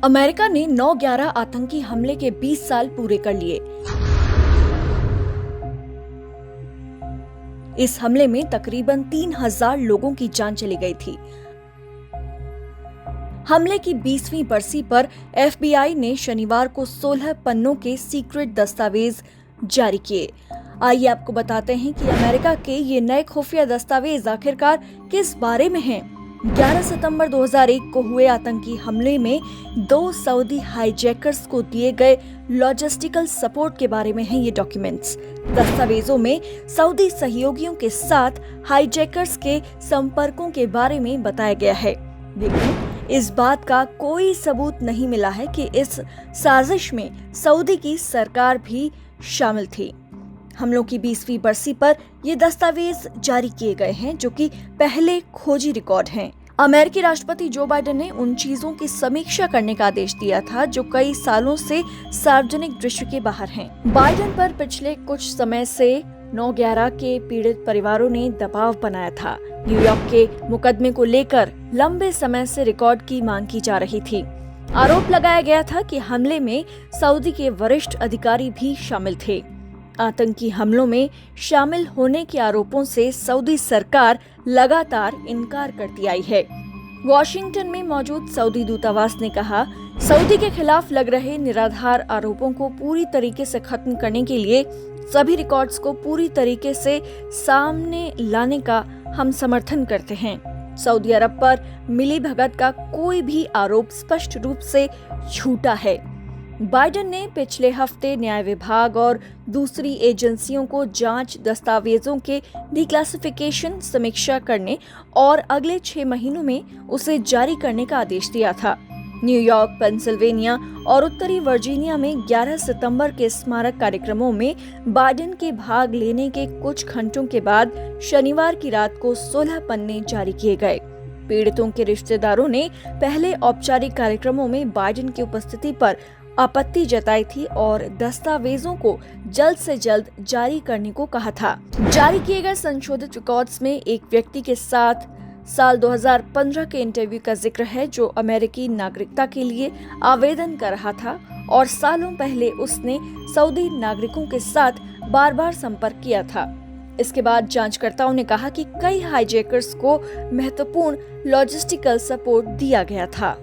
America ने 9/11 आतंकी हमले के 20 साल पूरे कर लिए। इस हमले में तकरीबन 3000 लोगों की जान चली गई थी। हमले की 20वीं बरसी पर FBI ने शनिवार को 16 पन्नों के सीक्रेट दस्तावेज जारी किए। आइए आपको बताते हैं कि अमेरिका के ये नए खुफिया दस्तावेज आखिरकार किस बारे में हैं। 11 सितंबर 2001 को हुए आतंकी हमले में 2 सऊदी हाईजैकर्स को दिए गए लॉजिस्टिकल सपोर्ट के बारे में हैं ये डॉक्यूमेंट्स। दस्तावेजों में सऊदी सहयोगियों के साथ हाईजैकर्स के संपर्कों के बारे में बताया गया है, लेकिन इस बात का कोई सबूत नहीं मिला है कि इस साजिश में सऊदी की सरकार भी शामिल थी। हमलों की 20वीं बरसी पर ये दस्तावेज जारी किए गए हैं, जो कि पहले खोजी रिकॉर्ड हैं। अमेरिकी राष्ट्रपति जो बाइडेन ने उन चीजों की समीक्षा करने का आदेश दिया था जो कई सालों से सार्वजनिक दृष्टि के बाहर हैं। बाइडेन पर पिछले कुछ समय से 9/11 के पीड़ित परिवारों ने दबाव बनाया था। न्यूयॉर्क के मुकदमे को लेकर लंबे समय से रिकॉर्ड की मांग की जा रही थी। आरोप लगाया गया था कि हमले में सऊदी के वरिष्ठ अधिकारी भी शामिल थे। आतंकी हमलों में शामिल होने के आरोपों से सऊदी सरकार लगातार इनकार करती आई है। वॉशिंगटन में मौजूद सऊदी दूतावास ने कहा, सऊदी के खिलाफ लग रहे निराधार आरोपों को पूरी तरीके से खत्म करने के लिए सभी रिकॉर्ड्स को पूरी तरीके से सामने लाने का हम समर्थन करते हैं। सऊदी अरब पर मिलीभगत का कोई भी आरोप स्पष्ट रूप से झूठा है। बाइडेन ने पिछले हफ्ते न्याय विभाग और दूसरी एजेंसियों को जांच दस्तावेजों के डिक्लासिफिकेशन समीक्षा करने और अगले 6 महीनों में उसे जारी करने का आदेश दिया था। न्यूयॉर्क, पेंसिल्वेनिया और उत्तरी वर्जीनिया में 11 सितंबर के स्मारक कार्यक्रमों में बाइडेन के भाग लेने के कुछ घंटों के बाद शनिवार की रात को 16 पन्ने जारी किए गए। पीड़ितों के रिश्तेदारों ने पहले औपचारिक कार्यक्रमों में बाइडेन की उपस्थिति पर आपत्ति जताई थी और दस्तावेजों को जल्द से जल्द जारी करने को कहा था। जारी किए गए संशोधित रिकॉर्ड्स में एक व्यक्ति के साथ साल 2015 के इंटरव्यू का जिक्र है, जो अमेरिकी नागरिकता के लिए आवेदन कर रहा था और सालों पहले उसने सऊदी नागरिकों के साथ बार बार संपर्क किया था। इसके बाद जांचकर्ताओं ने कहा कि कई हाईजैकर्स को महत्वपूर्ण लॉजिस्टिकल सपोर्ट दिया गया था।